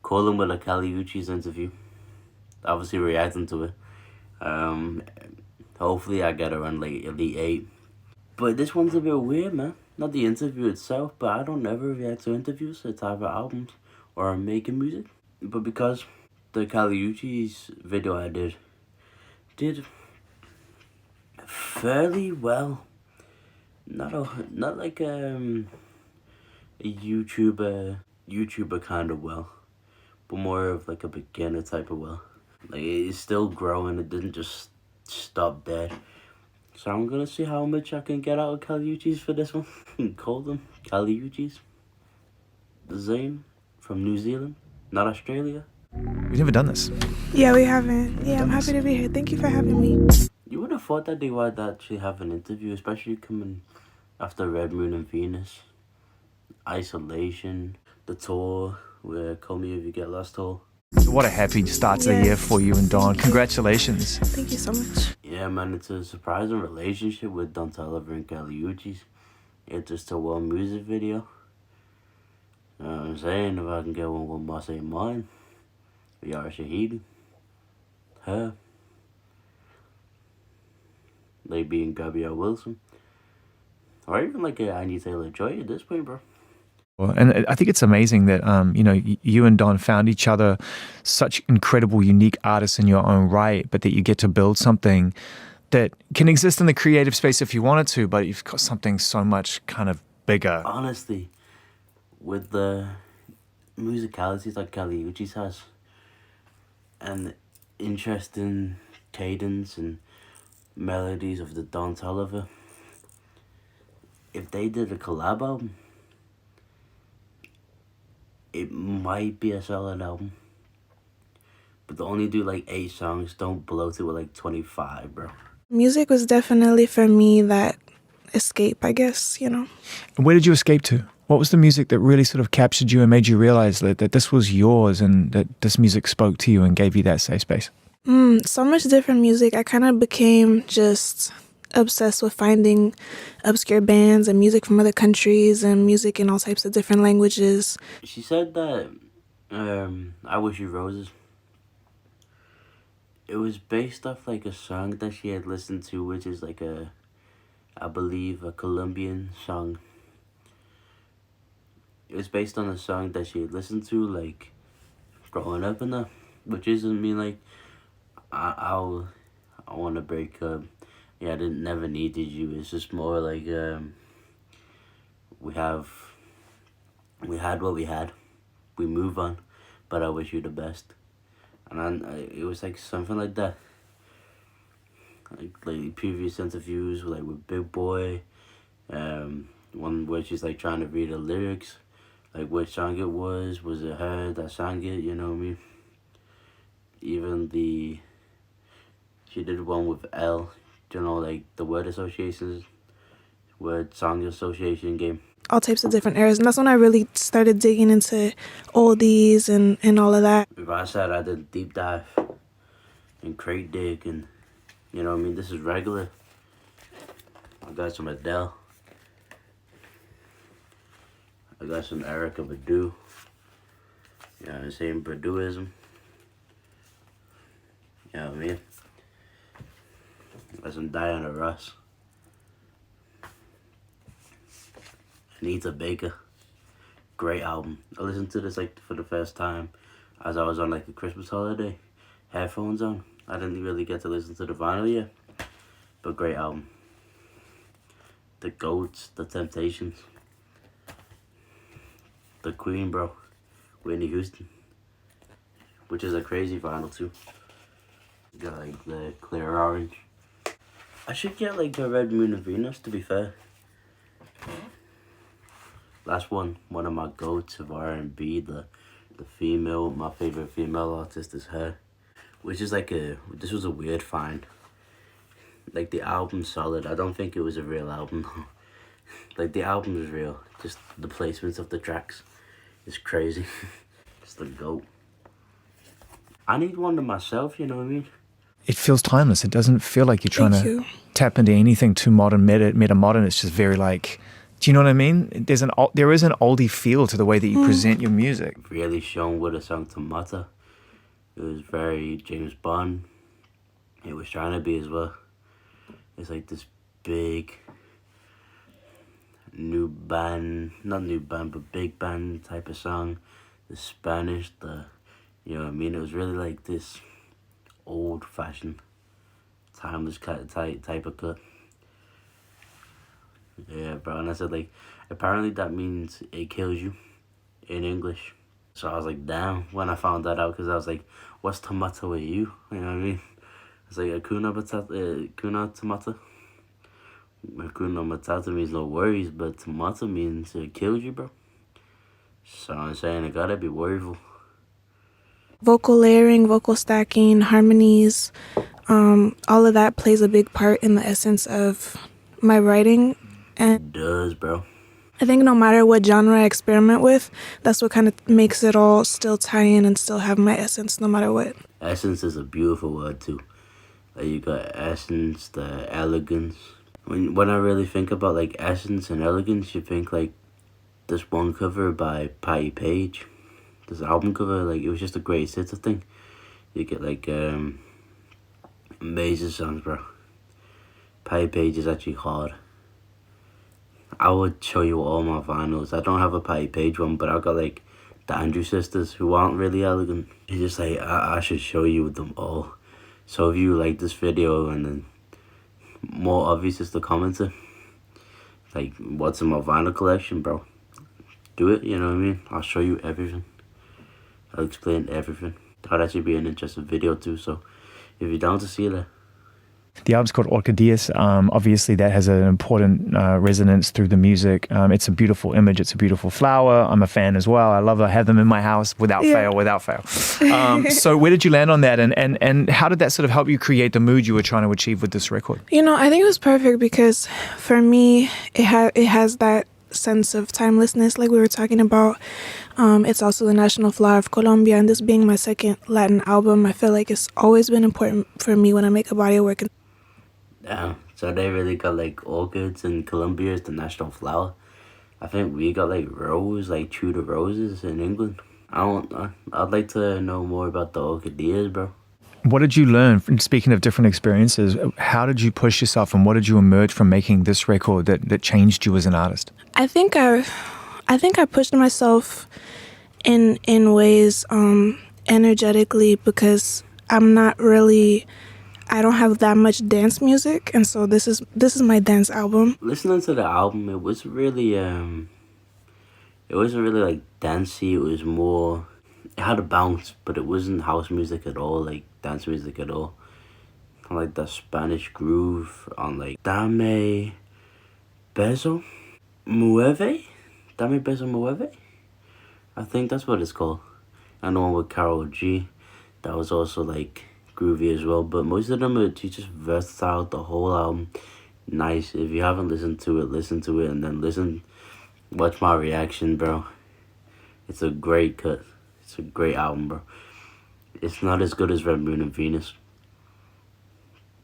Coldlimb with a Uchis interview. Obviously reacting to it. Hopefully I get around like Elite 8. But this one's a bit weird, man. Not the interview itself, but I don't ever react to interviews. It's either albums or making music. But because the Uchis video I did fairly well. Not like a YouTuber kind of well, but more of like a beginner type of well. Like it's still growing. It didn't just stop dead. So I'm gonna see how much I can get out of Uchis for this one. Call them Uchis. The same from New Zealand, not Australia. We've never done this. Yeah, we haven't. Yeah, I'm happy to be here. Thank you for having me. You would have thought that they would actually have an interview, especially coming after Red Moon and Venus, Isolation, the tour, where Call Me If You Get Lost tour. What a happy start to the year for you and Don. Congratulations. Thank you so much. Yeah, man, it's a surprising relationship with Don Toliver and Uchis. It's just a one music video. You know what I'm saying? If I can get one with Marseille mine, Yara Shahidi, her, Lady and Gabrielle Wilson, or even like a Annie Taylor-Joy at this point, bro. And I think it's amazing that, you and Don found each other, such incredible, unique artists in your own right, but that you get to build something that can exist in the creative space if you wanted to, but you've got something so much kind of bigger. Honestly, with the musicalities like Uchis has, and interesting cadence and melodies of the Don Toliver, if they did a collab album, it might be a solid album. But they only do like 8 songs, don't blow through with like 25, bro. Music was definitely for me that escape, I guess, And where did you escape to? What was the music that really sort of captured you and made you realize that this was yours and that this music spoke to you and gave you that safe space? So much different music. I kind of became just obsessed with finding obscure bands and music from other countries and music in all types of different languages. She said that I Wish You Roses, it was based off like a song that she had listened to, which is like I believe a Colombian song. It was based on a song that she had listened to like growing up and that, which isn't mean like I want to break up. Yeah, I didn't never needed you. It's just more like we had what we had. We move on, but I wish you the best. And it was like something like that. Like previous interviews with Big Boy, one where she's like trying to read the lyrics, like which song it was it her that sang it, you know what I mean? Even she did one with L, like the word associations, word song association game. All types of different eras, and that's when I really started digging into oldies and all of that. If I said I did deep dive and crate dig and, you know what I mean, this is regular. I got some Adele. I got some Erykah Badu. You know what I'm saying? Baduism. You know what I mean? I got some Diana Ross. Anita Baker. Great album. I listened to this like for the first time as I was on like a Christmas holiday. Headphones on. I didn't really get to listen to the vinyl yet. But great album. The Goats, The Temptations. The Queen, bro. Whitney Houston. Which is a crazy vinyl too. Got like the clear orange. I should get like the Red Moon and Venus, to be fair. Last one of my goats of R&B, the female, my favorite female artist is her. Which is like this was a weird find. Like the album's solid. I don't think it was a real album though. Like the album is real. Just the placements of the tracks is crazy. It's the GOAT. I need one to myself, you know what I mean? It feels timeless. It doesn't feel like you're trying to tap into anything too modern, meta modern. It's just very like Do you know what I mean? There is an oldie feel to the way that you present your music. Really shown with a song Tomato. It was very James Bond. It was trying to be as well. It's like this big new band, not new band, but big band type of song. The Spanish, you know what I mean? It was really like this old-fashioned, timeless type of cut. Yeah, bro, and I said, like, apparently that means it kills you in English. So I was like, damn, when I found that out, because I was like, what's tomato with you? You know what I mean? It's like Hakuna Tomato. Hakuna Matata means no worries, but tomato means it kills you, bro. So I'm saying it gotta be worryful. Vocal layering, vocal stacking, harmonies, all of that plays a big part in the essence of my writing. And It does, bro. I think no matter what genre I experiment with, that's what kind of makes it all still tie in and still have my essence no matter what. Essence is a beautiful word too. Like you got essence, the elegance. When I really think about like essence and elegance, you think like this one cover by Patti Page. This album cover, like it was just a great hits thing. You get like amazing songs, bro. Patti Page is actually hard. I would show you all my vinyls. I don't have a Patti Page one, but I've got like the Andrew sisters who aren't really elegant. It's just like I should show you them all. So if you like this video and then more obvious is the commenter, like what's in my vinyl collection, bro, do it, you know what I mean? I'll show you everything. I'll explain everything. That'd actually be an interesting video too, so if you're down to see that. The album's called Orquídeas. Obviously, that has an important resonance through the music. It's a beautiful image. It's a beautiful flower. I'm a fan as well. I love it. I have them in my house without fail. So where did you land on that? And how did that sort of help you create the mood you were trying to achieve with this record? You know, I think it was perfect because for me, it has that sense of timelessness like we were talking about. It's also the national flower of Colombia, and this being my second Latin album, I feel like it's always been important for me when I make a body of work. Damn, so they really got like orchids in Colombia as the national flower. I think we got like rose, like Tudor roses in England. I'd like to know more about the orchideas, bro. What did you learn from, speaking of different experiences, how did you push yourself and what did you emerge from making this record that changed you as an artist? I think I pushed myself in ways energetically because I don't have that much dance music, and so this is my dance album. Listening to the album, it wasn't really like dancey. It was more, it had a bounce, but it wasn't house music at all, like dance music at all. I like the Spanish groove on like Dame Beso Mueve. Dame Beso Mueve? I think that's what it's called. And the one with Karol G, that was also like groovy as well, but most of them are just versatile. The whole album nice. If you haven't listened to it, listen to it and then watch my reaction, bro. It's a great cut. It's a great album, bro. It's not as good as Red Moon and Venus,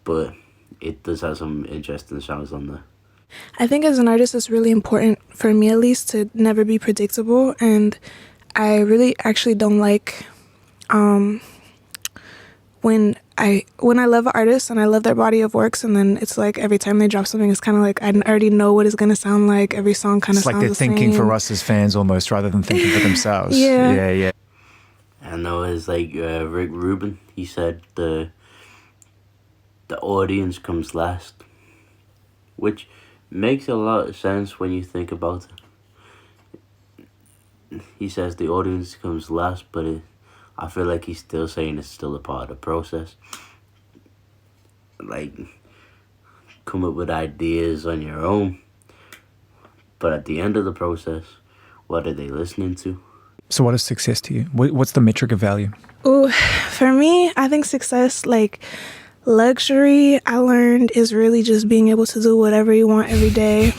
but it does have some interesting songs on there. I think as an artist it's really important, for me at least, to never be predictable, and I really actually don't like when I love an artist and I love their body of works, and then it's like every time they drop something, it's kind of like I already know what it's going to sound like. Every song kind of sounds the same. It's like they're thinking for us as fans almost rather than thinking for themselves. Yeah. I know it's like Rick Rubin, he said the audience comes last, which makes a lot of sense when you think about it. He says the audience comes last, but I feel like he's still saying it's still a part of the process. Like, come up with ideas on your own. But at the end of the process, what are they listening to? So what is success to you? What's the metric of value? Ooh, for me, I think success, like luxury, I learned is really just being able to do whatever you want every day.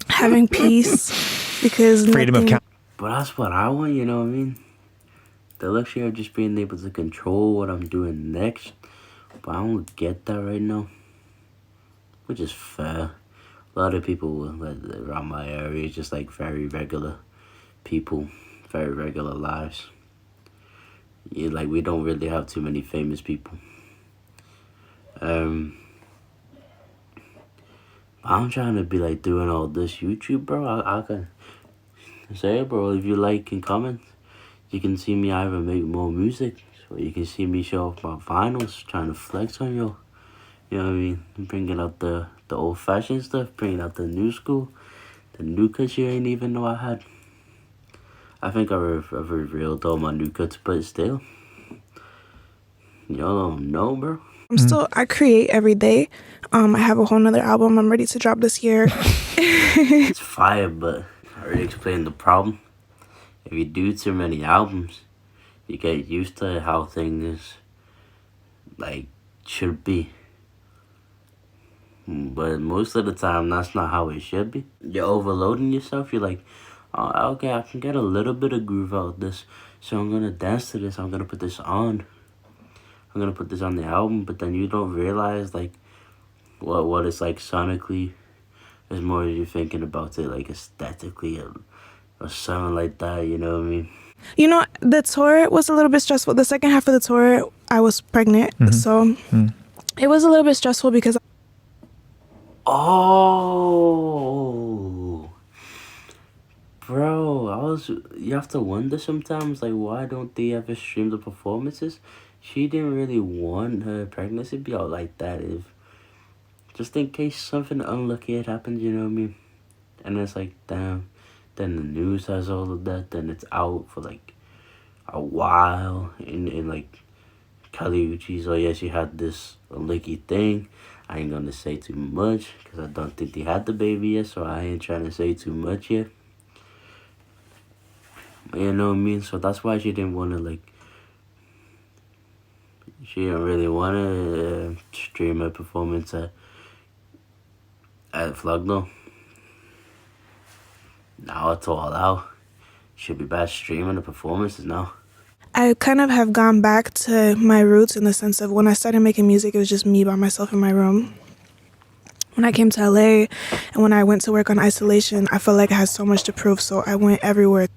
Having peace, because freedom of count. But that's what I want, you know what I mean? The luxury of just being able to control what I'm doing next. But I don't get that right now, which is fair. A lot of people around my area is just like very regular people, very regular lives. Yeah, like we don't really have too many famous people. I'm trying to be like doing all this YouTube, bro. I can say, bro, if you like and comment, you can see me either make more music, or you can see me show off my vinyls, trying to flex on you. You know what I mean? Bringing out the old fashioned stuff, bringing out the new school, the new cuts you ain't even know I had. I think I revealed all my new cuts, but still, y'all don't know, bro. I create every day. I have a whole nother album I'm ready to drop this year. It's fire, but I already explained the problem. If you do too many albums, you get used to how things like should be. But most of the time, that's not how it should be. You're overloading yourself. You're like, oh, okay, I can get a little bit of groove out of this, so I'm gonna dance to this. I'm gonna put this on. I'm gonna put this on the album. But then you don't realize like what it's like sonically. As more as you're thinking about it, like aesthetically or something like that. You know what I mean? You know, the tour was a little bit stressful. The second half of the tour, I was pregnant, so it was a little bit stressful because. Oh, bro, you have to wonder sometimes, like, why don't they ever stream the performances? She didn't really want her pregnancy to be out like that, just in case something unlucky had happened, you know what I mean? And it's like, damn, then the news has all of that, then it's out for like a while, in like Kelly Uchis, oh yeah, she had this licky thing. I ain't gonna say too much because I don't think they had the baby yet, so I ain't trying to say too much yet. You know what I mean? So that's why she didn't want to she didn't really want to stream her performance at Flugno. Now it's all out. Should be back streaming the performances now. I kind of have gone back to my roots in the sense of when I started making music, it was just me by myself in my room. When I came to LA and when I went to work on Isolation, I felt like I had so much to prove, so I went everywhere.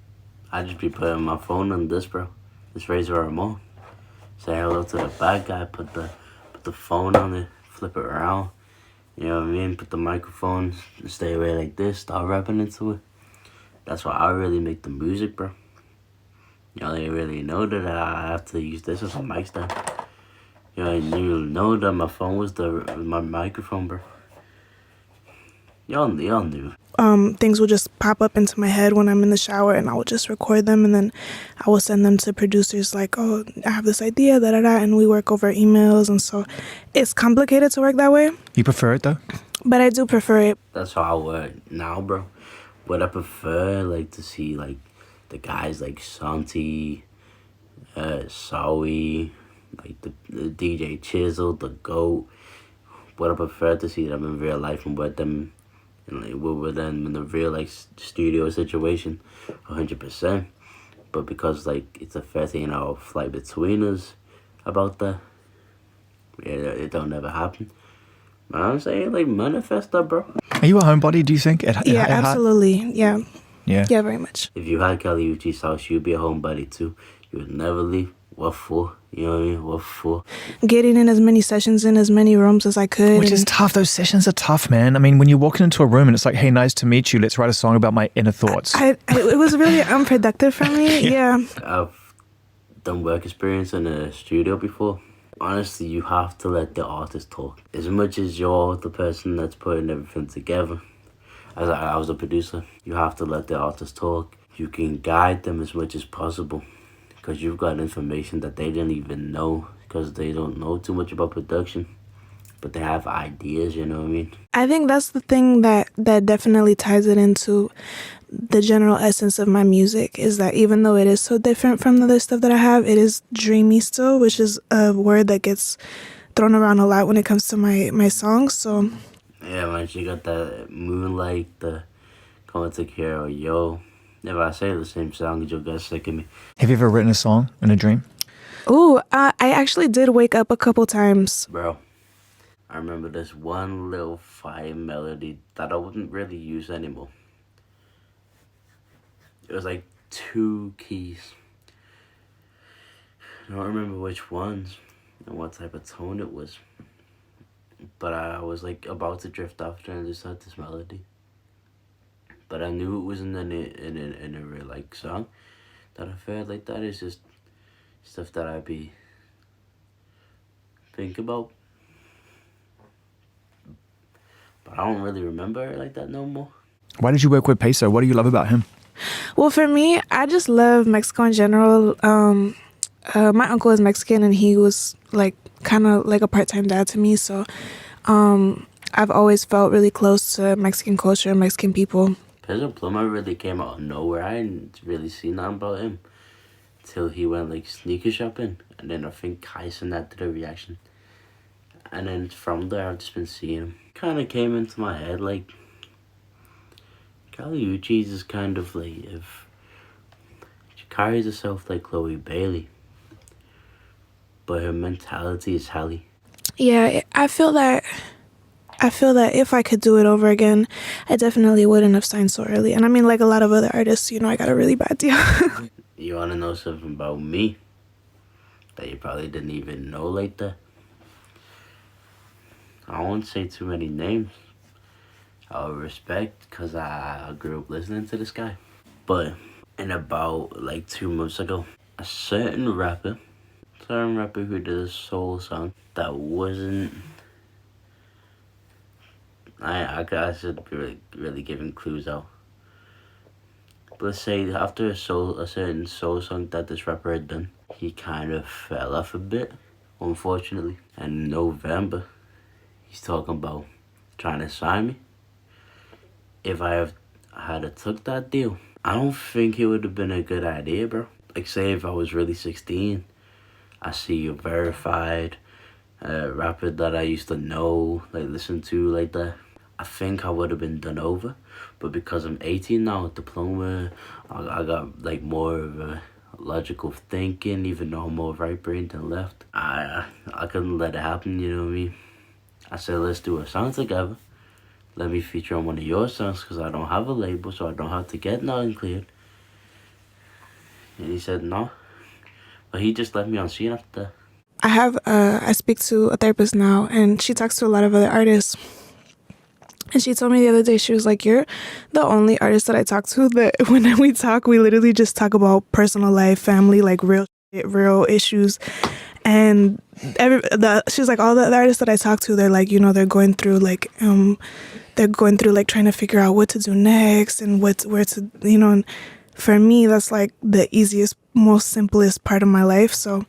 I just be putting my phone on this, bro. This Razor remote. Say hello to the bad guy. Put the phone on it. Flip it around. You know what I mean? Put the microphone. Stay away like this. Start rapping into it. That's why I really make the music, bro. Y'all ain't really know that I have to use this as a mic stand. Y'all ain't even know that my phone was my microphone, bro. Y'all knew. Things will just pop up into my head when I'm in the shower, and I will just record them, and then I will send them to producers like, oh, I have this idea, da-da-da, and we work over emails, and so it's complicated to work that way. You prefer it though? But I do prefer it. That's how I work now, bro. But I prefer, like, to see, like, the guys like Santi, Sawi, like the DJ Chisel, the GOAT. But I prefer to see them in real life and with them in the real like studio situation, 100%. But because like it's a 13-hour flight between us about that, it don't never happen. But I'm saying like manifest that, bro. Are you a homebody, do you think? At Absolutely. Yeah. Yeah. Yeah, very much. If you had Kelly Uchis' house, you'd be a homebody too. You would never leave. What for? You know what I mean? What for? Getting in as many sessions in as many rooms as I could. Which is tough. Those sessions are tough, man. I mean, when you're walking into a room and it's like, hey, nice to meet you. Let's write a song about my inner thoughts. It was really unproductive for me. Yeah. I've done work experience in a studio before. Honestly, you have to let the artist talk. As much as you're the person that's putting everything together, as I was a producer, you have to let the artist talk. You can guide them as much as possible because you've got information that they didn't even know because they don't know too much about production, but they have ideas, you know what I mean? I think that's the thing that definitely ties it into the general essence of my music is that even though it is so different from the other stuff that I have, it is dreamy still, which is a word that gets thrown around a lot when it comes to my songs, so... Yeah, man, she got that Moonlight, the Come Take Care of Yo. If I say the same song, you'll get sick of me. Have you ever written a song in a dream? Ooh, I actually did wake up a couple times. Bro, I remember this one little fine melody that I wouldn't really use anymore. It was like 2 keys. I don't remember which ones and what type of tone it was. But I was like about to drift off and I just heard this melody. But I knew it wasn't in a real like song that I felt like that is just stuff that I'd be think about. But I don't really remember it like that no more. Why did you work with Peso? What do you love about him? Well, for me, I just love Mexico in general. My uncle is Mexican, and he was like kind of like a part-time dad to me. So I've always felt really close to Mexican culture and Mexican people. Peso Pluma really came out of nowhere. I didn't really see nothing about him till he went like sneaker shopping, and then I think Kyson had did a reaction. And then from there, I've just been seeing him. Kind of came into my head like Uchis is kind of like if she carries herself like Chloe Bailey, but her mentality is Halle. Yeah, I feel that if I could do it over again, I definitely wouldn't have signed so early. And I mean, like a lot of other artists, you know, I got a really bad deal. You want to know something about me that you probably didn't even know like that? I won't say too many names. I'll respect because I grew up listening to this guy. But in about like 2 months ago, a certain rapper who did a soul song that wasn't... I should be really giving clues out. But let's say after a certain soul song that this rapper had done, he kind of fell off a bit, unfortunately. And in November, he's talking about trying to sign me. If I had took that deal, I don't think it would have been a good idea, bro. Like, say if I was really 16, I see a verified rapper that I used to know, like listen to like that, I think I would have been done over. But because I'm 18 now, diploma, I got like more of a logical thinking, even though I'm more right brain than left. I couldn't let it happen, you know what I mean? I said, let's do a song together. Let me feature on one of your songs because I don't have a label, so I don't have to get nothing cleared. And he said no. But he just let me on scene after that. I speak to a therapist now, and she talks to a lot of other artists. And she told me the other day, she was like, you're the only artist that I talk to that when we talk, we literally just talk about personal life, family, like real shit, real issues. And she's like, all the other artists that I talk to, they're like, you know, they're going through like trying to figure out what to do next and where to, you know. And for me, that's like the easiest, most simplest part of my life. So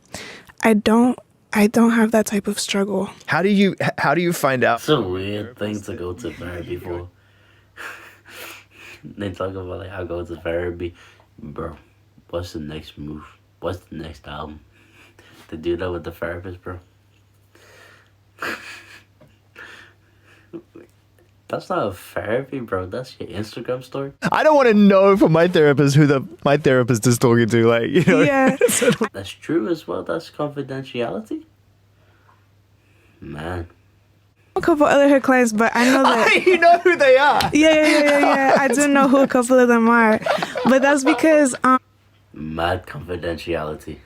I don't have that type of struggle. How do you find out? It's a weird thing to go to therapy for. They talk about like, I go to therapy. Bro, what's the next move? What's the next album? To do that with the therapist, bro. That's not a therapy, bro. That's your Instagram story. I don't want to know from my therapist who my therapist is talking to. Like, you know. Yeah. That's true as well. That's confidentiality. Man. A couple other her clients, but I know that You know who they are. Yeah. I do know who a couple of them are, but that's because Mad confidentiality.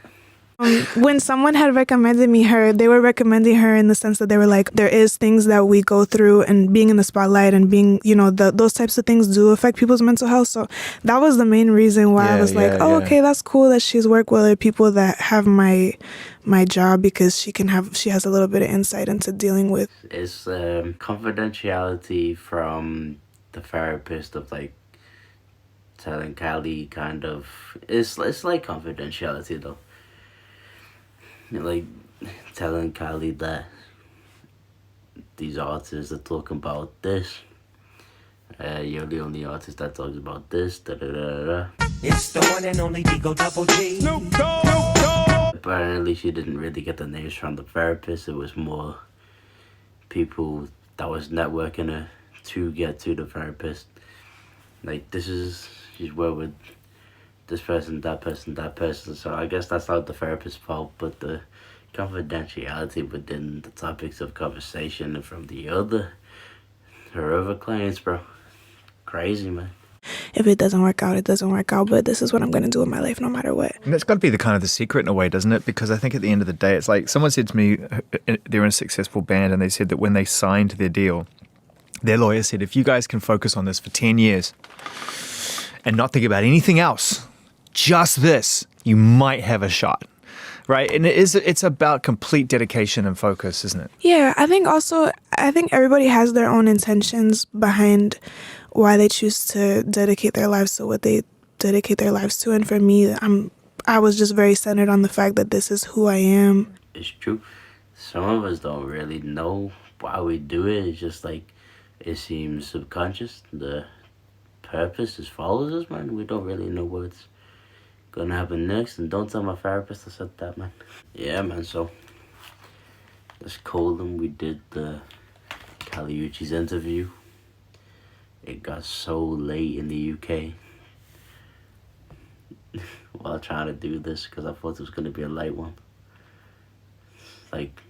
when someone had recommended me her, they were recommending her in the sense that they were like, there is things that we go through, and being in the spotlight and being, you know, those types of things do affect people's mental health. So that was the main reason why I was like, okay, that's cool that she's worked with other people that have my job, because she has a little bit of insight into dealing with. It's confidentiality from the therapist of like telling Callie kind of, it's like confidentiality though. Like telling Kylie that these artists are talking about this. You're the only artist that talks about this. Da, da, da, da. It's the one and only Digo Double G. Snoop Dogg. Apparently, she didn't really get the names from the therapist. It was more people that was networking her to get to the therapist. Like, she's worked with this person, that person, that person. So I guess that's not the therapist's fault, but the confidentiality within the topics of conversation and from her other clients, bro. Crazy, man. If it doesn't work out, it doesn't work out. But this is what I'm going to do in my life no matter what. And that's got to be the kind of the secret in a way, doesn't it? Because I think at the end of the day, it's like someone said to me, they're in a successful band, and they said that when they signed their deal, their lawyer said, if you guys can focus on this for 10 years and not think about anything else, just this, you might have a shot. Right? And it's about complete dedication and focus, isn't it? Yeah, I think everybody has their own intentions behind why they choose to dedicate their lives to what they dedicate their lives to. And for me, I was just very centered on the fact that this is who I am. It's true. Some of us don't really know why we do it. It's just like, it seems subconscious. The purpose just follows us, man. We don't really know what's gonna happen next. And don't tell my therapist I said that, man. Yeah, man, so this Coldlimb, we did the Uchis interview. It got so late in the UK while trying to do this, because I thought it was gonna be a light one. Like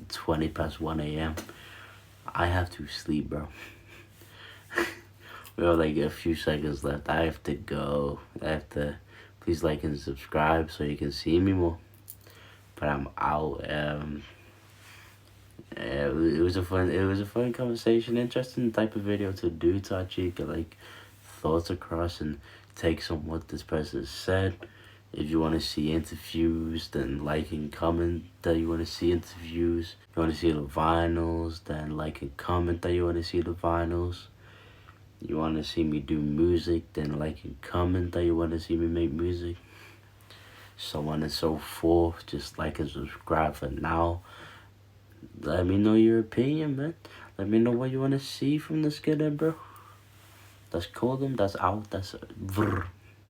20 past 1 a.m. I have to sleep, bro. We have like a few seconds left. I have to go. Please like and subscribe so you can see me more. But I'm out. It was a fun conversation, interesting type of video to do, to actually get like thoughts across and take some what this person said. If you want to see interviews, then like and comment that you want to see interviews. If you want to see the vinyls, then like and comment that you want to see the vinyls. You want to see me do music, then like and comment that you want to see me make music. So on and so forth. Just like and subscribe for now. Let me know your opinion, man. Let me know what you want to see from this kid, bro. That's Coldlimb. That's out. That's vrr.